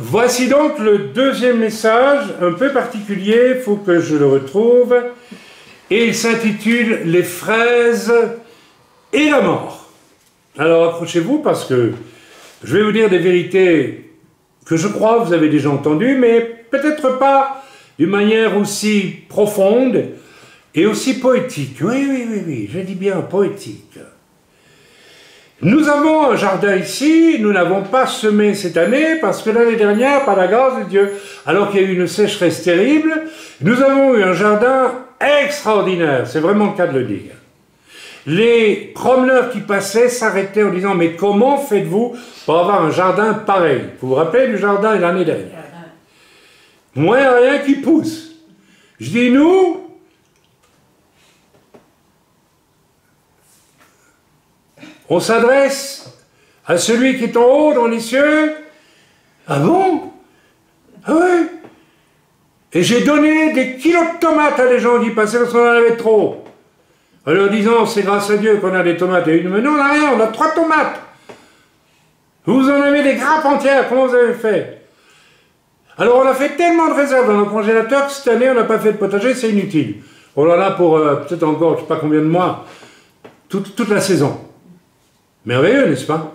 Voici donc le deuxième message, un peu particulier, il faut que je le retrouve, et il s'intitule « Les fraises et la mort ». Alors accrochez-vous parce que je vais vous dire des vérités que je crois vous avez déjà entendues, mais peut-être pas d'une manière aussi profonde et aussi poétique. Oui, je dis bien poétique. Nous avons un jardin ici, nous n'avons pas semé cette année parce que l'année dernière, par la grâce de Dieu, alors qu'il y a eu une sécheresse terrible, nous avons eu un jardin extraordinaire, c'est vraiment le cas de le dire. Les promeneurs qui passaient s'arrêtaient en disant « Mais comment faites-vous pour avoir un jardin pareil ?» Vous vous rappelez du jardin de l'année dernière? Moi, il n'y a rien qui pousse. Je dis « Nous, on s'adresse à celui qui est en haut dans les cieux. » Ah bon? Ah ouais? Et j'ai donné des kilos de tomates à des gens qui passaient parce qu'on en avait trop. En leur disant, c'est grâce à Dieu qu'on a des tomates. Et une, mais non, on n'a rien, on a 3 tomates. Vous en avez des grappes entières, comment vous avez fait? Alors on a fait tellement de réserves dans nos congélateurs que cette année on n'a pas fait de potager, c'est inutile. On en a pour peut-être encore, je ne sais pas combien de mois, toute la saison. Merveilleux, n'est-ce pas?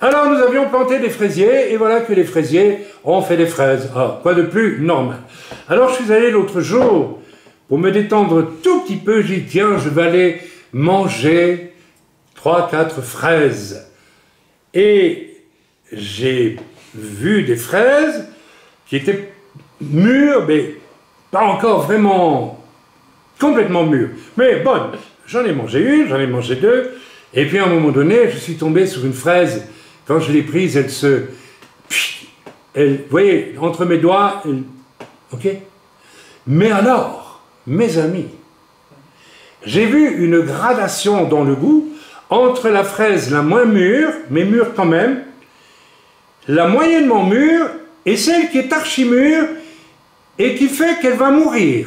Alors nous avions planté des fraisiers, et voilà que les fraisiers ont fait des fraises. Ah, quoi de plus normal. Alors je suis allé l'autre jour, pour me détendre tout petit peu, j'ai dit, tiens, je vais aller manger 3-4 fraises. Et j'ai vu des fraises qui étaient mûres, mais pas encore vraiment complètement mûres. Mais bonnes, j'en ai mangé une, j'en ai mangé 2, et puis à un moment donné, je suis tombé sur une fraise. Quand je l'ai prise, vous voyez, entre mes doigts, ok? Mais alors, mes amis, j'ai vu une gradation dans le goût entre la fraise la moins mûre, mais mûre quand même, la moyennement mûre, et celle qui est archi-mûre, et qui fait qu'elle va mourir.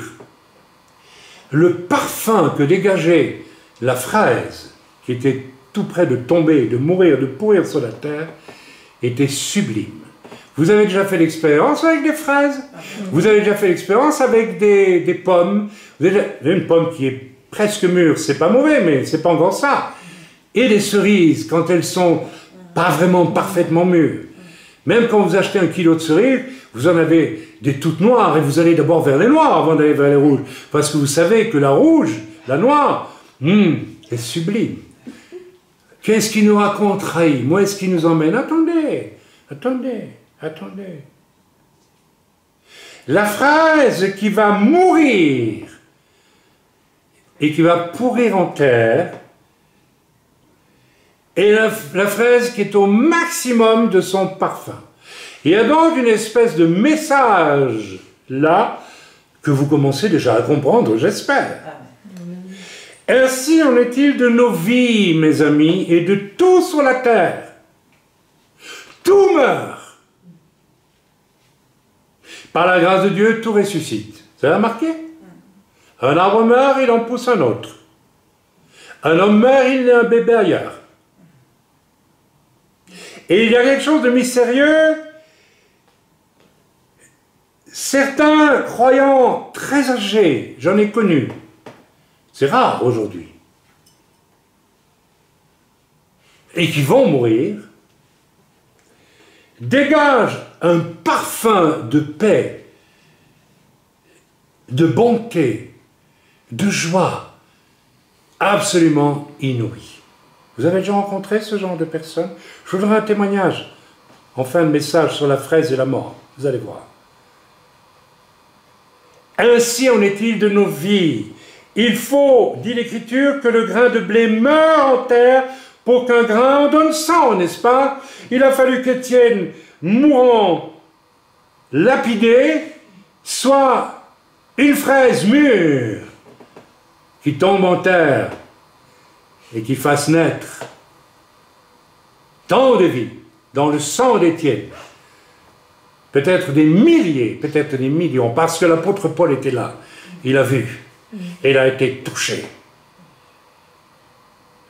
Le parfum que dégageait la fraise, qui était tout près de tomber, de mourir, de pourrir sur la terre, était sublime. Vous avez déjà fait l'expérience avec des fraises? Vous avez déjà fait l'expérience avec des pommes? Vous avez une pomme qui est presque mûre, c'est pas mauvais, mais c'est pas encore ça. Et des cerises, quand elles sont pas vraiment parfaitement mûres. Même quand vous achetez 1 kilo de cerises, vous en avez des toutes noires, et vous allez d'abord vers les noires avant d'aller vers les rouges. Parce que vous savez que la rouge, la noire, est sublime. Qu'est-ce qui nous raconte Raïm? Où est-ce qu'il nous emmène? Attendez. La fraise qui va mourir et qui va pourrir en terre est la fraise qui est au maximum de son parfum. Il y a donc une espèce de message là que vous commencez déjà à comprendre, j'espère. Ainsi en est-il de nos vies, mes amis, et de tout sur la terre. Tout meurt. Par la grâce de Dieu, tout ressuscite. Vous avez remarqué? Un arbre meurt, il en pousse un autre. Un homme meurt, il naît un bébé ailleurs. Et il y a quelque chose de mystérieux. Certains croyants très âgés, j'en ai connu, c'est rare aujourd'hui, et qui vont mourir, dégagent un parfum de paix, de bonté, de joie, absolument inouï. Vous avez déjà rencontré ce genre de personnes? Je vous donnerai un témoignage en fin de message sur la fraise et la mort, vous allez voir. Ainsi en est-il de nos vies. Il faut, dit l'Écriture, que le grain de blé meure en terre pour qu'un grain en donne 100, n'est-ce pas? Il a fallu qu'Étienne, mourant, lapidé, soit une fraise mûre qui tombe en terre et qui fasse naître tant de vie dans le sang d'Étienne. Peut-être des milliers, peut-être des millions, parce que l'apôtre Paul était là. Il a vu. Et il a été touché.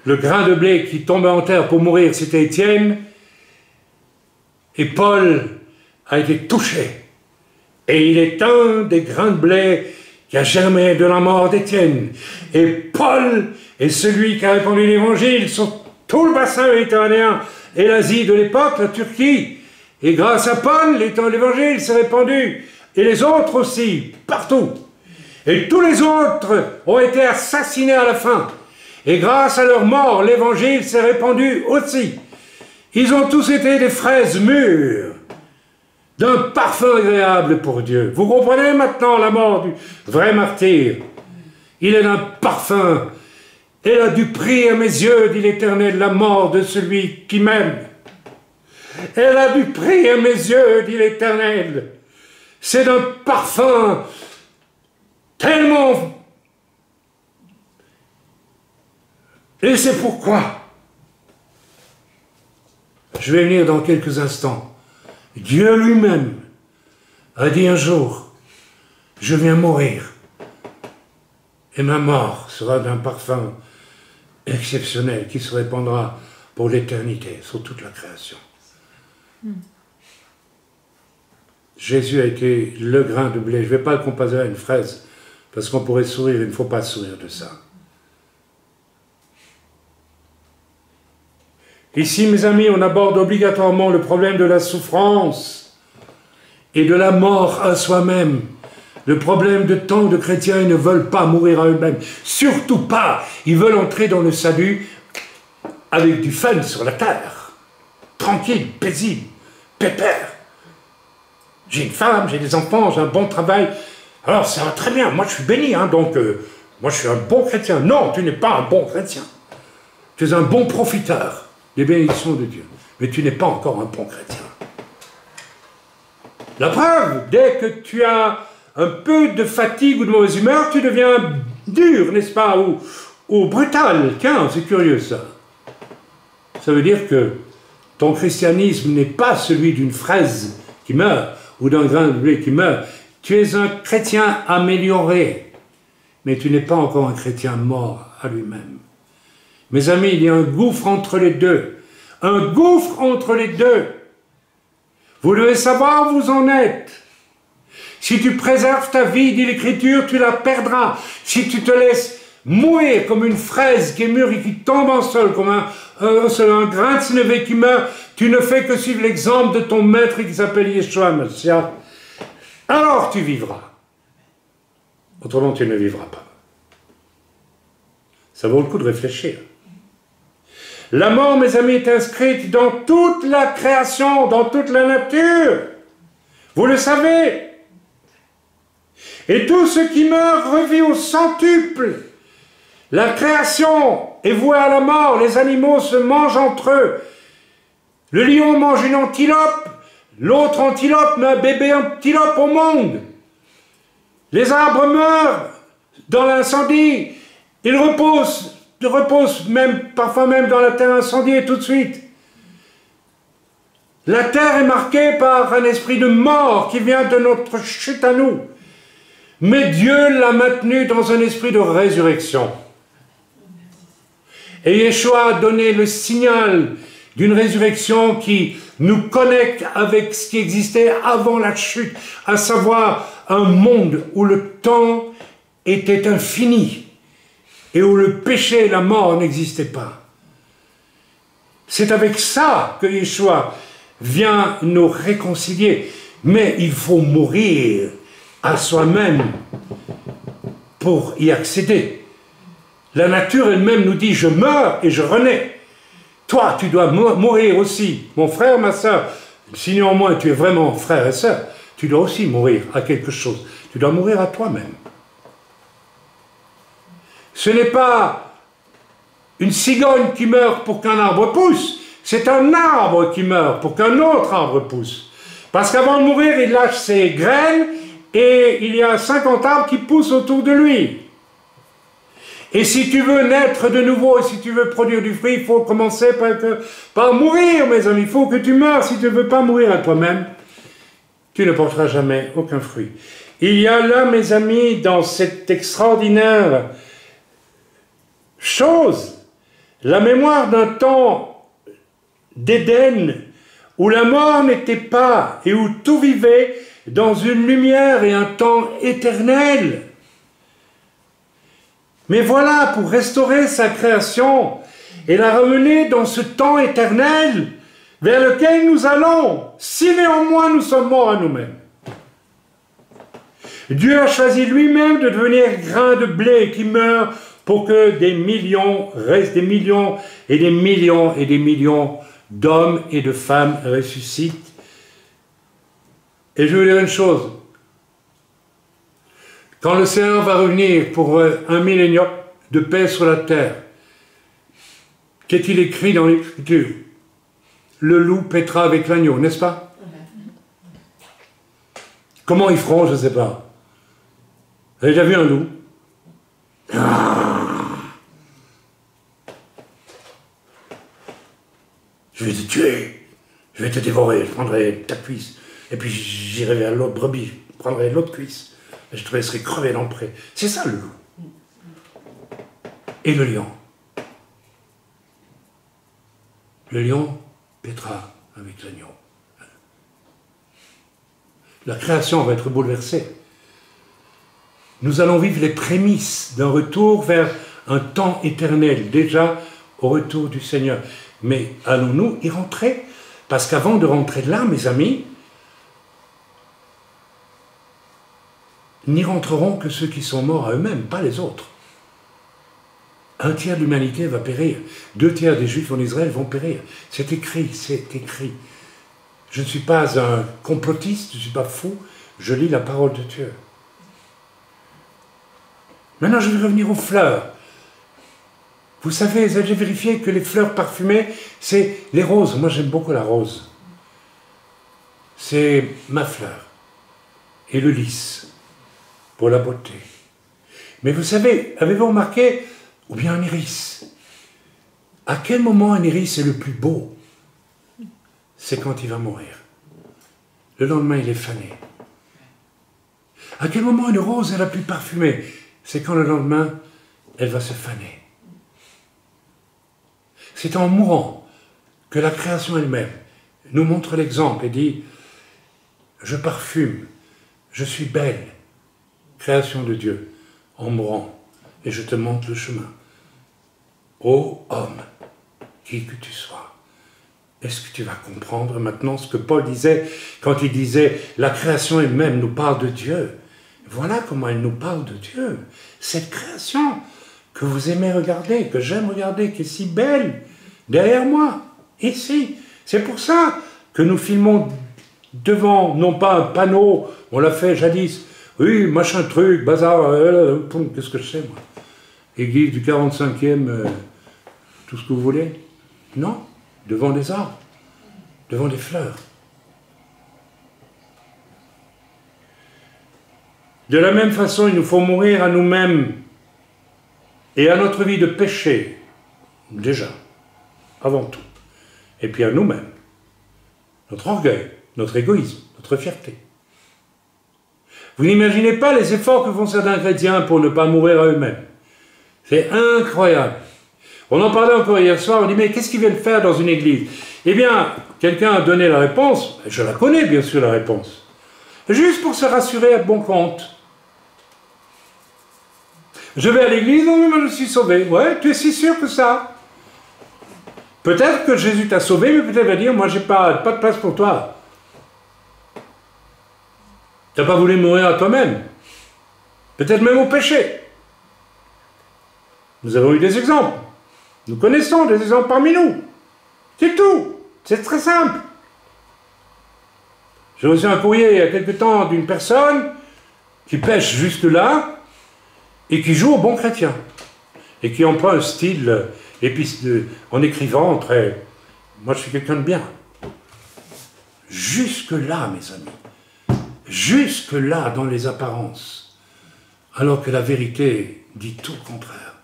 Le grain de blé qui tombait en terre pour mourir, c'était Étienne. Et Paul a été touché. Et il est un des grains de blé qui a germé de la mort d'Étienne. Et Paul est celui qui a répandu l'évangile sur tout le bassin méditerranéen et l'Asie de l'époque, la Turquie. Et grâce à Paul, l'évangile s'est répandu. Et les autres aussi, partout. Et tous les autres ont été assassinés à la fin. Et grâce à leur mort, l'évangile s'est répandu aussi. Ils ont tous été des fraises mûres, d'un parfum agréable pour Dieu. Vous comprenez maintenant la mort du vrai martyr? Il est d'un parfum. Elle a du prix à mes yeux, dit l'Éternel, la mort de celui qui m'aime. Elle a du prix à mes yeux, dit l'Éternel. C'est d'un parfum tellement... Et c'est pourquoi, je vais venir dans quelques instants, Dieu lui-même a dit un jour, je viens mourir, et ma mort sera d'un parfum exceptionnel qui se répandra pour l'éternité sur toute la création. Jésus a été le grain de blé. Je ne vais pas le comparer à une fraise, parce qu'on pourrait sourire, il ne faut pas sourire de ça. Ici, mes amis, on aborde obligatoirement le problème de la souffrance et de la mort à soi-même. Le problème de tant de chrétiens, ils ne veulent pas mourir à eux-mêmes. Surtout pas. Ils veulent entrer dans le salut avec du fun sur la terre. Tranquille, paisible, pépère. J'ai une femme, j'ai des enfants, j'ai un bon travail. Alors ça va très bien, moi je suis béni, hein, donc moi je suis un bon chrétien. Non, tu n'es pas un bon chrétien. Tu es un bon profiteur des bénédictions de Dieu. Mais tu n'es pas encore un bon chrétien. La preuve, dès que tu as un peu de fatigue ou de mauvaise humeur, tu deviens dur, n'est-ce pas, ou brutal. Tiens, c'est curieux ça. Ça veut dire que ton christianisme n'est pas celui d'une fraise qui meurt, ou d'un grain de blé qui meurt. Tu es un chrétien amélioré, mais tu n'es pas encore un chrétien mort à lui-même. Mes amis, il y a un gouffre entre les deux. Un gouffre entre les deux. Vous devez savoir où vous en êtes. Si tu préserves ta vie, dit l'Écriture, tu la perdras. Si tu te laisses mourir comme une fraise qui est mûre et qui tombe en sol, comme un grain de sénévé qui meurt, tu ne fais que suivre l'exemple de ton maître qui s'appelle Yeshua Mashiach. Alors tu vivras. Autrement, tu ne vivras pas. Ça vaut le coup de réfléchir. La mort, mes amis, est inscrite dans toute la création, dans toute la nature. Vous le savez. Et tout ce qui meurt revit au centuple. La création est vouée à la mort. Les animaux se mangent entre eux. Le lion mange une antilope. L'autre antilope met un bébé antilope au monde. Les arbres meurent dans l'incendie. Ils reposent même, parfois même dans la terre incendiée tout de suite. La terre est marquée par un esprit de mort qui vient de notre chute à nous. Mais Dieu l'a maintenue dans un esprit de résurrection. Et Yeshua a donné le signal d'une résurrection qui nous connecte avec ce qui existait avant la chute, à savoir un monde où le temps était infini et où le péché et la mort n'existaient pas. C'est avec ça que Yeshua vient nous réconcilier. Mais il faut mourir à soi-même pour y accéder. La nature elle-même nous dit « je meurs et je renais ». Toi, tu dois mourir aussi, mon frère, ma soeur. Si néanmoins tu es vraiment frère et sœur, tu dois aussi mourir à quelque chose. Tu dois mourir à toi-même. Ce n'est pas une cigogne qui meurt pour qu'un arbre pousse, c'est un arbre qui meurt pour qu'un autre arbre pousse. Parce qu'avant de mourir, il lâche ses graines et il y a 50 arbres qui poussent autour de lui. Et si tu veux naître de nouveau et si tu veux produire du fruit, il faut commencer par mourir, mes amis. Il faut que tu meurs. Si tu ne veux pas mourir à toi-même, tu ne porteras jamais aucun fruit. Il y a là, mes amis, dans cette extraordinaire chose, la mémoire d'un temps d'Éden où la mort n'était pas et où tout vivait dans une lumière et un temps éternel. Mais voilà, pour restaurer sa création et la ramener dans ce temps éternel vers lequel nous allons, si néanmoins nous sommes morts à nous-mêmes. Dieu a choisi lui-même de devenir grain de blé qui meurt pour que des millions restent des millions et des millions et des millions d'hommes et de femmes ressuscitent. Et je veux dire une chose. Quand le Seigneur va revenir pour un millénium de paix sur la terre, qu'est-il écrit dans l'Écriture? Le loup paîtra avec l'agneau, n'est-ce pas? Comment ils feront, je ne sais pas. Vous avez déjà vu un loup? Je vais te tuer, je vais te dévorer, je prendrai ta cuisse, et puis j'irai vers l'autre brebis, je prendrai l'autre cuisse, et je te laisserai crever dans le pré. C'est ça le loup. Et le lion. Le lion paîtra avec l'agneau. La création va être bouleversée. Nous allons vivre les prémices d'un retour vers un temps éternel, déjà au retour du Seigneur. Mais allons-nous y rentrer? Parce qu'avant de rentrer là, mes amis, n'y rentreront que ceux qui sont morts à eux-mêmes, pas les autres. Un tiers de l'humanité va périr. 2 tiers des Juifs en Israël vont périr. C'est écrit, c'est écrit. Je ne suis pas un complotiste, je ne suis pas fou, je lis la parole de Dieu. Maintenant, je vais revenir aux fleurs. Vous savez, j'ai vérifié que les fleurs parfumées, c'est les roses. Moi, j'aime beaucoup la rose. C'est ma fleur. Et le lys, pour la beauté. Mais vous savez, avez-vous remarqué, ou bien un iris, à quel moment un iris est le plus beau? C'est quand il va mourir. Le lendemain, il est fané. À quel moment une rose est la plus parfumée? C'est quand le lendemain, elle va se faner. C'est en mourant que la création elle-même nous montre l'exemple et dit « Je parfume, je suis belle, création de Dieu, en mourant, et je te montre le chemin. Ô homme, qui que tu sois, est-ce que tu vas comprendre maintenant ce que Paul disait quand il disait « La création elle-même nous parle de Dieu ». Voilà comment elle nous parle de Dieu. Cette création que vous aimez regarder, que j'aime regarder, qui est si belle, derrière moi, ici. C'est pour ça que nous filmons devant, non pas un panneau, on l'a fait jadis, oui, machin truc, bazar, qu'est-ce que je sais, moi. Église du 45e, tout ce que vous voulez. Non, devant des arbres, devant des fleurs. De la même façon, il nous faut mourir à nous-mêmes et à notre vie de péché, déjà, avant tout. Et puis à nous-mêmes, notre orgueil, notre égoïsme, notre fierté. Vous n'imaginez pas les efforts que font certains chrétiens pour ne pas mourir à eux-mêmes. C'est incroyable. On en parlait encore hier soir, on dit, mais qu'est-ce qu'ils viennent faire dans une église? Eh bien, quelqu'un a donné la réponse, je la connais bien sûr la réponse, juste pour se rassurer à bon compte. Je vais à l'église, non, mais je suis sauvé. Ouais, tu es si sûr que ça? Peut-être que Jésus t'a sauvé, mais peut-être va dire, moi j'ai pas de place pour toi. Tu n'as pas voulu mourir à toi-même. Peut-être même au péché. Nous avons eu des exemples. Nous connaissons des exemples parmi nous. C'est tout. C'est très simple. J'ai reçu un courrier il y a quelque temps d'une personne qui pêche jusque-là et qui joue au bon chrétien. Et qui emploie un style en écrivant très... Moi, je suis quelqu'un de bien. Jusque-là, mes amis. Jusque-là, dans les apparences. Alors que la vérité dit tout le contraire.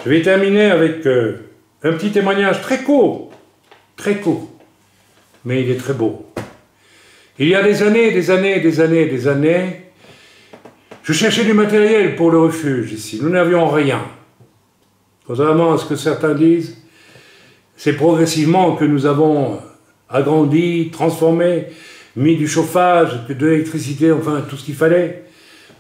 Je vais terminer avec un petit témoignage très court, mais il est très beau. Il y a des années, je cherchais du matériel pour le refuge ici. Nous n'avions rien. Contrairement à ce que certains disent, c'est progressivement que nous avons agrandi, transformé, mis du chauffage, de l'électricité, enfin tout ce qu'il fallait,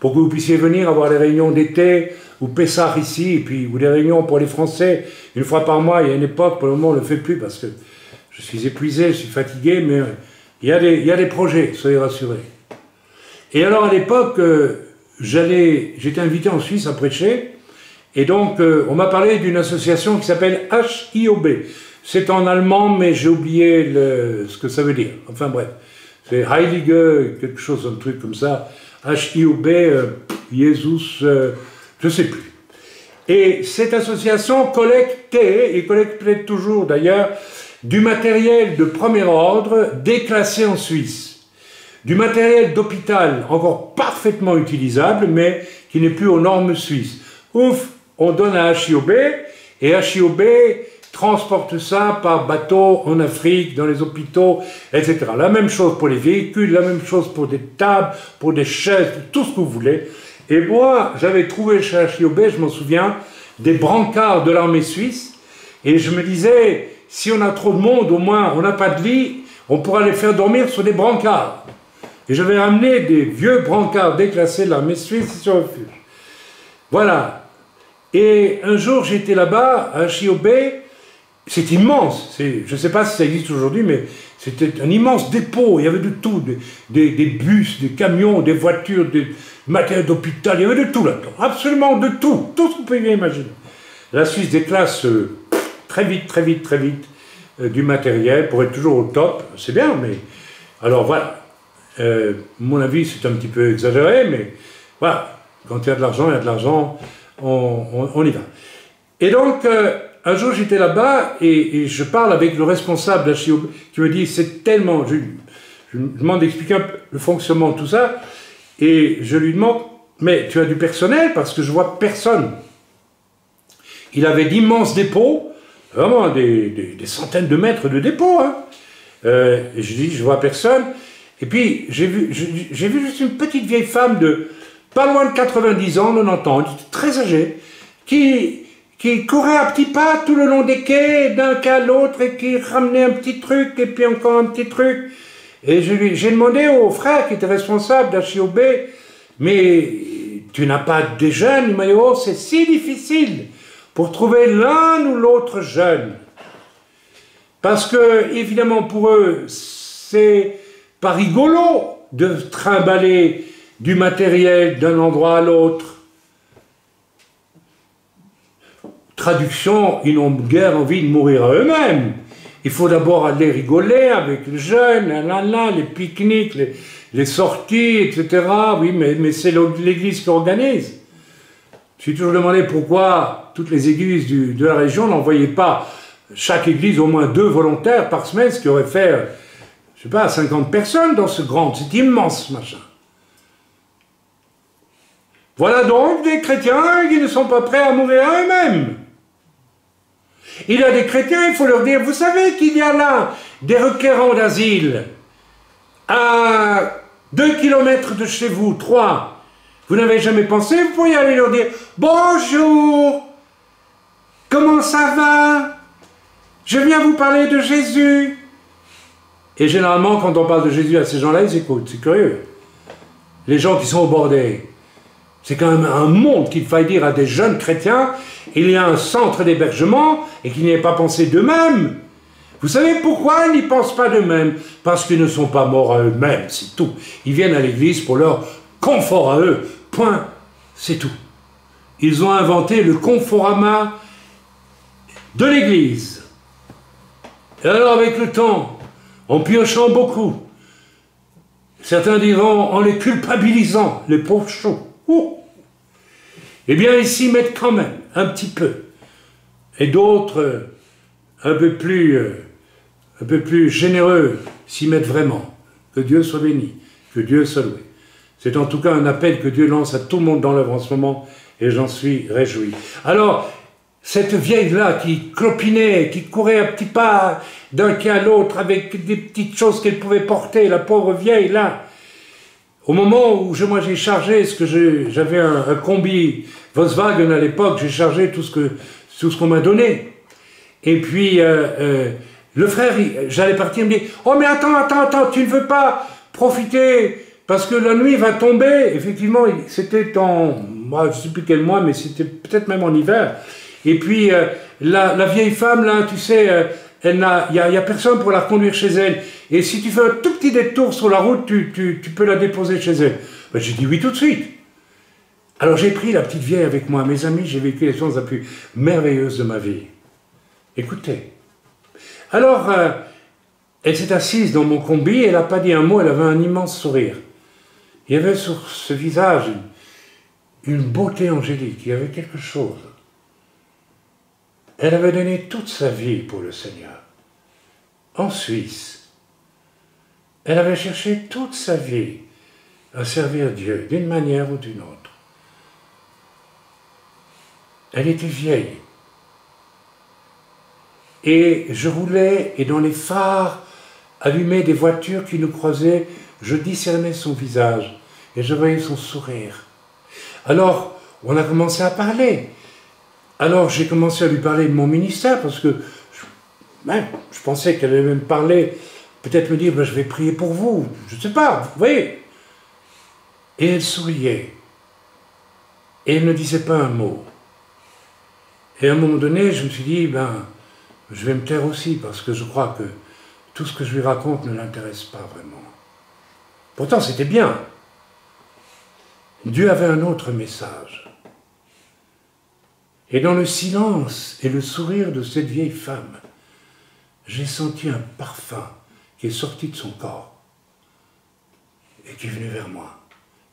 pour que vous puissiez venir avoir des réunions d'été, ou Pessah ici, et puis, ou des réunions pour les Français, une fois par mois. Il y a une époque, pour le moment on ne le fait plus, parce que je suis épuisé, je suis fatigué, mais il y a des projets, soyez rassurés. Et alors à l'époque, j'étais invité en Suisse à prêcher, et donc on m'a parlé d'une association qui s'appelle HIOB. C'est en allemand, mais j'ai oublié ce que ça veut dire. Enfin bref, c'est Heilige, quelque chose, un truc comme ça. HIOB, Jesus, je ne sais plus. Et cette association collectait, et collecte peut-être toujours d'ailleurs, du matériel de premier ordre déclassé en Suisse. Du matériel d'hôpital encore parfaitement utilisable, mais qui n'est plus aux normes suisses. Ouf, on donne à HIOB, et HIOB transporte ça par bateau en Afrique, dans les hôpitaux, etc. La même chose pour les véhicules, la même chose pour des tables, pour des chaises, tout ce que vous voulez. Et moi, j'avais trouvé chez HIOB, je m'en souviens, des brancards de l'armée suisse, et je me disais, si on a trop de monde, au moins on n'a pas de lit, on pourra les faire dormir sur des brancards. Et j'avais ramené des vieux brancards déclassés de l'armée suisse sur refuge. Voilà. Et un jour, j'étais là-bas, à HIOB, c'est immense. Je ne sais pas si ça existe aujourd'hui, mais c'était un immense dépôt. Il y avait de tout, des bus, des camions, des voitures, des matériels d'hôpital, il y avait de tout là-dedans. Absolument de tout. Tout ce que vous pouvez imaginer. La Suisse déclasse très vite du matériel pour être toujours au top. C'est bien, mais... Alors voilà. Mon avis, c'est un petit peu exagéré, mais voilà, quand il y a de l'argent, il y a de l'argent, on y va. Et donc, un jour, j'étais là-bas et je parle avec le responsable d'HIOB qui me dit, c'est tellement... Je demande d'expliquer un peu le fonctionnement de tout ça, et je lui demande, mais tu as du personnel parce que je vois personne. Il avait d'immenses dépôts, vraiment des centaines de mètres de dépôts, hein. Et je dis, je vois personne. Et puis, j'ai vu juste une petite vieille femme de pas loin de 90 ans, 90 ans, très âgée, qui courait à petits pas tout le long des quais, d'un quai à l'autre, et qui ramenait un petit truc, et puis encore un petit truc. Et j'ai demandé au frère qui était responsable d'HIOB, mais tu n'as pas des jeunes? Il m'a dit, oh, c'est si difficile pour trouver l'un ou l'autre jeune. Parce que, évidemment, pour eux, c'est pas rigolo de trimballer du matériel d'un endroit à l'autre. Traduction, ils n'ont guère envie de mourir à eux-mêmes. Il faut d'abord aller rigoler avec les jeunes, les pique-niques, les sorties, etc. Oui, mais c'est l'église qui organise. Je suis toujours demandé pourquoi toutes les églises de la région n'envoyaient pas chaque église au moins 2 volontaires par semaine, ce qui aurait fait... je sais pas, 50 personnes dans ce grand, c'est immense, machin. Voilà donc des chrétiens qui ne sont pas prêts à mourir à eux-mêmes. Il y a des chrétiens, il faut leur dire, vous savez qu'il y a là des requérants d'asile à 2 kilomètres de chez vous, 3. Vous n'avez jamais pensé, vous pourriez aller leur dire, bonjour, comment ça va? Je viens vous parler de Jésus. Et généralement, quand on parle de Jésus à ces gens-là, ils écoutent. C'est curieux. Les gens qui sont au bordel. C'est quand même un monde qu'il faille dire à des jeunes chrétiens, il y a un centre d'hébergement et qu'ils n'y aient pas pensé d'eux-mêmes. Vous savez pourquoi ils n'y pensent pas d'eux-mêmes? Parce qu'ils ne sont pas morts à eux-mêmes, c'est tout. Ils viennent à l'église pour leur confort à eux. Point. C'est tout. Ils ont inventé le conforama de l'église. Et alors, avec le temps, en piochant beaucoup, certains diront en les culpabilisant, les pauvres chauds. Eh bien, ils s'y mettent quand même, un petit peu. Et d'autres, un peu plus généreux, s'y mettent vraiment. Que Dieu soit béni, que Dieu soit loué. C'est en tout cas un appel que Dieu lance à tout le monde dans l'œuvre en ce moment, et j'en suis réjoui. Alors, cette vieille-là qui clopinait, qui courait à petits pas d'un quai à l'autre avec des petites choses qu'elle pouvait porter, la pauvre vieille-là, au moment où moi j'ai chargé, j'avais un combi Volkswagen à l'époque, j'ai chargé tout ce qu'on m'a donné. Et puis, le frère, j'allais partir, il me dit, oh mais attends, tu ne veux pas profiter, parce que la nuit va tomber. Effectivement, c'était moi, je ne sais plus quel mois, mais c'était peut-être même en hiver. Et puis, la vieille femme, là, tu sais, il n'y a personne pour la conduire chez elle. Et si tu fais un tout petit détour sur la route, tu peux la déposer chez elle. Ben, j'ai dit oui tout de suite. Alors j'ai pris la petite vieille avec moi. Mes amis, j'ai vécu les choses les plus merveilleuses de ma vie. Écoutez. Alors, elle s'est assise dans mon combi, elle n'a pas dit un mot, elle avait un immense sourire. Il y avait sur ce visage une beauté angélique, il y avait quelque chose. Elle avait donné toute sa vie pour le Seigneur. En Suisse, elle avait cherché toute sa vie à servir Dieu, d'une manière ou d'une autre. Elle était vieille. Et je roulais, et dans les phares allumés des voitures qui nous croisaient, je discernais son visage, et je voyais son sourire. Alors, on a commencé à parler. Alors, j'ai commencé à lui parler de mon ministère, parce que je pensais qu'elle allait me parler, peut-être me dire, ben, je vais prier pour vous, je ne sais pas, vous voyez. Et elle souriait. Et elle ne disait pas un mot. Et à un moment donné, je me suis dit, ben, je vais me taire aussi, parce que je crois que tout ce que je lui raconte ne l'intéresse pas vraiment. Pourtant, c'était bien. Dieu avait un autre message. Et dans le silence et le sourire de cette vieille femme, j'ai senti un parfum qui est sorti de son corps et qui est venu vers moi,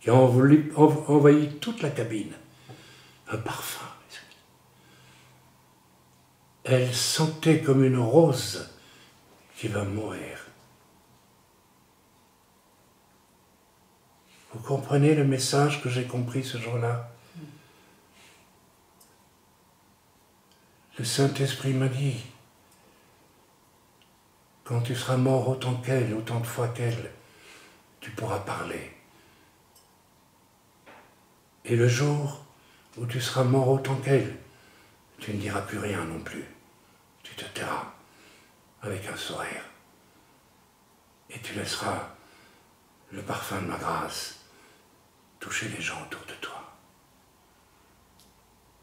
qui a envahi toute la cabine. Un parfum. Elle sentait comme une rose qui va mourir. Vous comprenez le message que j'ai compris ce jour-là? Le Saint-Esprit m'a dit, quand tu seras mort autant qu'elle, autant de fois qu'elle, tu pourras parler. Et le jour où tu seras mort autant qu'elle, tu ne diras plus rien non plus. Tu te tairas avec un sourire. Et tu laisseras le parfum de ma grâce toucher les gens autour de toi.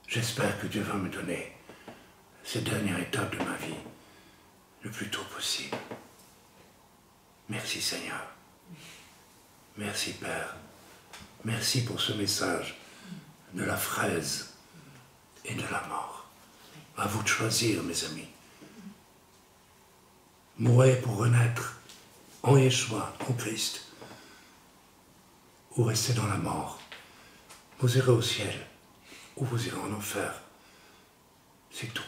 J'espère que Dieu va me donner cette dernière étape de ma vie le plus tôt possible. Merci Seigneur. Merci Père. Merci pour ce message de la fraise et de la mort. À vous de choisir, mes amis. Mourez pour renaître en Yeshua, en Christ, ou restez dans la mort. Vous irez au ciel, ou vous irez en enfer. C'est tout.